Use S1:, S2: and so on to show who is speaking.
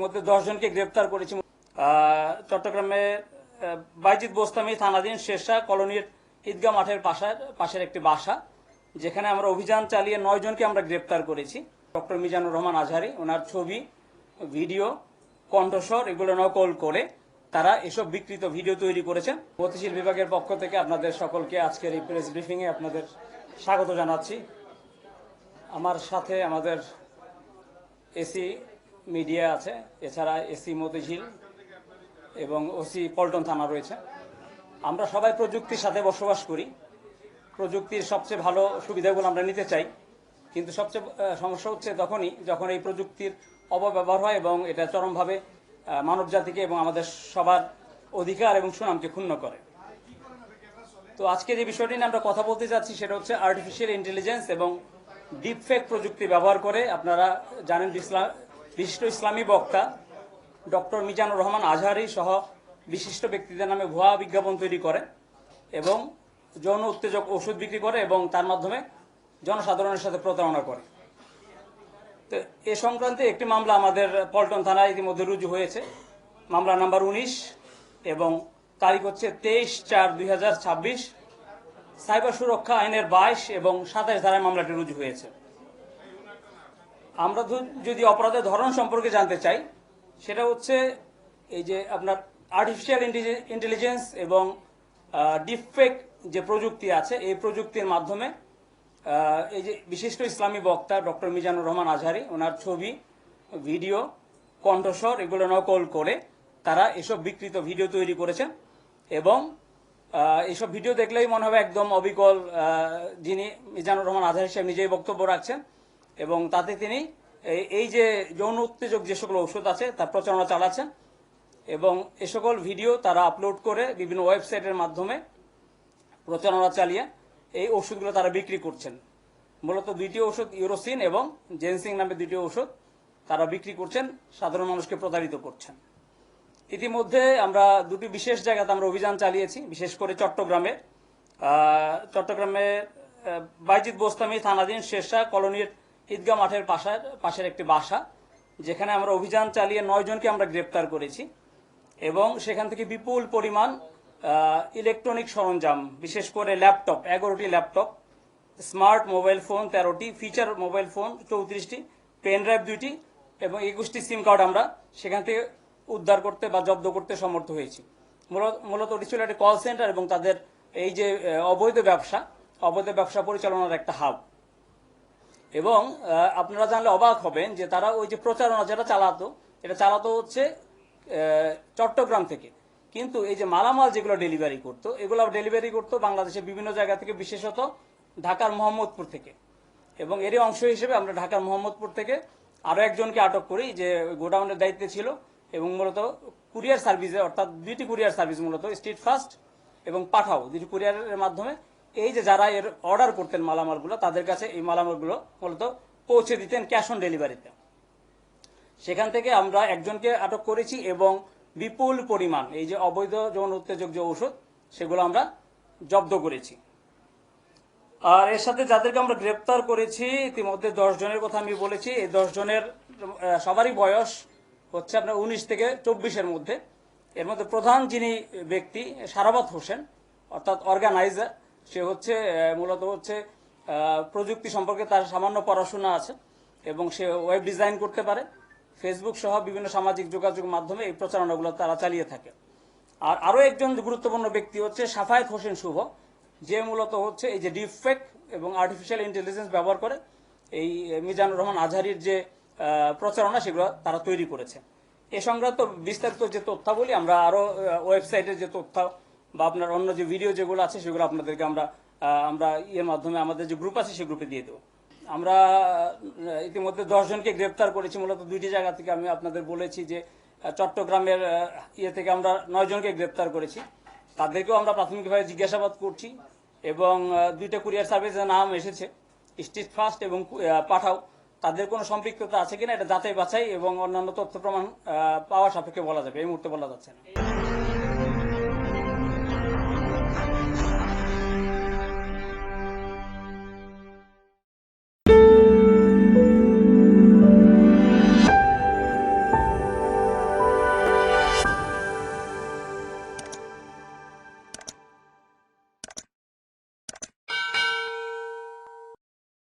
S1: মধ্যে 10 জনকে গ্রেপ্তার করেছি। চট্টগ্রামের বাইজিদ বোস্তামি থানাধীন শেরশাহ কলোনির ঈদগাহ মাঠের পাশের একটি বাসা, যেখানে আমরা অভিযান চালিয়ে 9 জনকে আমরা গ্রেপ্তার করেছি। ডক্টর মিজানুর রহমান আজহারি, ওনার ছবি, ভিডিও, কণ্ঠস্বর এগুলো নকল করে তারা এসব বিকৃত ভিডিও তৈরি করেছেন। গতিশীল বিভাগের পক্ষ থেকে আপনাদের সকলকে আজকের এই প্রেস ব্রিফিংয়ে আপনাদের স্বাগত জানাচ্ছি। আমার সাথে আমাদের এসি মিডিয়া আছে, এছাড়া এসি মতিঝিল এবং ওসি পল্টন থানা রয়েছে। আমরা সবাই প্রযুক্তির সাথে বসবাস করি, প্রযুক্তির সবচেয়ে ভালো সুবিধাগুলো আমরা নিতে চাই, কিন্তু সবচেয়ে সমস্যা হচ্ছে তখনই যখন এই প্রযুক্তির অপব্যবহার হয় এবং এটা চরমভাবে মানব জাতিকে এবং আমাদের সবার অধিকার এবং সুনামকে ক্ষুণ্ণ করে। তো আজকে যে বিষয়টি নিয়ে আমরা কথা বলতে যাচ্ছি সেটা হচ্ছে আর্টিফিশিয়াল ইন্টেলিজেন্স এবং ডিপফেক প্রযুক্তি ব্যবহার করে আপনারা জানেন বিশিষ্ট ইসলামী বক্তা ডক্টর মিজানুর রহমান আজহারি সহ বিশিষ্ট ব্যক্তিদের নামে ভুয়া বিজ্ঞাপন তৈরি করে এবং যৌন উত্তেজক ওষুধ বিক্রি করে এবং তার মাধ্যমে জনসাধারণের সাথে প্রতারণা করে। তো এ সংক্রান্তে একটি মামলা আমাদের পল্টন থানায় ইতিমধ্যে রুজু হয়েছে, মামলা নাম্বার 19 এবং তারিখ হচ্ছে 23/4/2026। সাইবার সুরক্ষা আইনের 22 এবং 27 ধারায় মামলাটি রুজু হয়েছে। আমরা যদি অপরাধের ধরন সম্পর্কে জানতে চাই, সেটা হচ্ছে এই যে আপনার আর্টিফিশিয়াল ইন্টেলিজেন্স এবং ডিপফেক যে প্রযুক্তি আছে, এই প্রযুক্তির মাধ্যমে এই যে বিশিষ্ট ইসলামী বক্তা ডক্টর মিজানুর রহমান আজহারি, ওনার ছবি, ভিডিও, কণ্ঠস্বর এগুলো নকল করে তারা এসব বিকৃত ভিডিও তৈরি করেছেন এবং এইসব ভিডিও দেখলেই মনে হবে একদম অবিকল যিনি মিজানুর রহমান আজহারি সাহেব নিজেই বক্তব্য রাখছেন এবং তাতে তিনি এই যে যৌন উত্তেজক যে সকল ঔষধ আছে তার প্রচারণা চালাচ্ছেন এবং এ সকল ভিডিও তারা আপলোড করে বিভিন্ন ওয়েবসাইটের মাধ্যমে প্রচারণা চালিয়ে এই ওষুধগুলো তারা বিক্রি করছেন। মূলত দুইটি ওষুধ, ইউরোসিন এবং জেনসিং নামে দুইটি ওষুধ তারা বিক্রি করছেন, সাধারণ মানুষকে প্রতারিত করছেন। ইতিমধ্যে আমরা দুটি বিশেষ জায়গাতে আমরা অভিযান চালিয়েছি, বিশেষ করে চট্টগ্রামের বাইজিদ বোস্তামি থানাধীন শেরশাহ কলোনির ঈদগাহ মাঠের পাশের একটি বাসা, যেখানে আমরা অভিযান চালিয়ে 9 জনকে আমরা গ্রেপ্তার করেছি এবং সেখান থেকে বিপুল পরিমাণ ইলেকট্রনিক সরঞ্জাম, বিশেষ করে ল্যাপটপ 11টি ল্যাপটপ, স্মার্ট মোবাইল ফোন 13টি, ফিচার মোবাইল ফোন 34টি, পেন ড্রাইভ 2টি এবং 21টি সিম কার্ড আমরা সেখান থেকে উদ্ধার করতে বা জব্দ করতে সমর্থ হয়েছি। মূলত এটি ছিল একটি কল সেন্টার এবং তাদের এই যে অবৈধ ব্যবসা পরিচালনার একটা হাব। এবং আপনারা জানলে অবাক হবেন যে তারা ওই যে প্রচারণা যেটা চালাতো হচ্ছে চট্টগ্রাম থেকে, কিন্তু এই যে মালামাল যেগুলো ডেলিভারি করতো বাংলাদেশের বিভিন্ন জায়গা থেকে, বিশেষত ঢাকার মোহাম্মদপুর থেকে। এবং এরই অংশ হিসেবে আমরা ঢাকার মোহাম্মদপুর থেকে আরো একজনকে আটক করি যে গোডাউনের দায়িত্বে ছিল এবং মূলত কুরিয়ার সার্ভিসে, অর্থাৎ দুইটি কুরিয়ার সার্ভিস, মূলত স্ট্রিট ফাস্ট এবং পাঠাও, দুটি কুরিয়ারের মাধ্যমে এই যে যারা এর অর্ডার করতেন মালামালগুলো, তাদের কাছে এই মালামালগুলো মূলত পৌঁছে দিতেন ক্যাশ অন ডেলিভারিতে। সেখান থেকে আমরা একজনকে আটক করেছি এবং বিপুল পরিমাণ এই যে অবৈধ যৌন উত্তেজক যে ঔষধ সেগুলো আমরা জব্দ করেছি। আর এর সাথে যাদেরকে আমরা গ্রেপ্তার করেছি ইতিমধ্যে 10 জনের কথা আমি বলেছি। এই 10 জনের সবারই বয়স হচ্ছে আপনার 19 থেকে 24-এর মধ্যে। এর মধ্যে প্রধান যিনি ব্যক্তি সারাবাত হোসেন, অর্থাৎ অর্গানাইজার, সে হচ্ছে মূলত প্রযুক্তি সম্পর্কে তার সামান্য পড়াশোনা আছে এবং সে ওয়েব ডিজাইন করতে পারে। ফেসবুক সহ বিভিন্ন সামাজিক যোগাযোগ মাধ্যমে এই প্রচারণাগুলো তারা চালিয়ে থাকে। আর আরো একজন গুরুত্বপূর্ণ ব্যক্তি হচ্ছে সাফায়েত হোসেন শুভ, যে মূলত এই যে ডিপফেক এবং আর্টিফিশিয়াল ইন্টেলিজেন্স ব্যবহার করে এই মিজানুর রহমান আজহারির যে প্রচারণা সেগুলো তারা তৈরি করেছে। এ সংক্রান্ত বিস্তারিত যে তথ্যাবলী আমরা আরো ওয়েবসাইটের যে তথ্য বা আপনার অন্য যে ভিডিও যেগুলো আছে সেগুলো আপনাদেরকে আমরা এর মাধ্যমে আমাদের যে গ্রুপ আছে সেই গ্রুপে দিয়ে দেবো। আমরা ইতিমধ্যে 10 জনকে গ্রেপ্তার করেছি, মূলত দুইটি জায়গা থেকে। আমি আপনাদের বলেছি যে চট্টগ্রামের থেকে আমরা 9 জনকে গ্রেপ্তার করেছি, তাদেরকেও আমরা প্রাথমিকভাবে জিজ্ঞাসাবাদ করছি এবং দুইটা কুরিয়ার সার্ভিসের নাম এসেছে, স্ট্রিট ফাস্ট এবং পাঠাও। তাদের কোনো সম্পৃক্ততা আছে কিনা এটা যাচাই বাছাই এবং অন্যান্য তথ্য প্রমাণ পাওয়া সাপেক্ষে বলা যাবে, এই মুহূর্তে বলা যাচ্ছে না।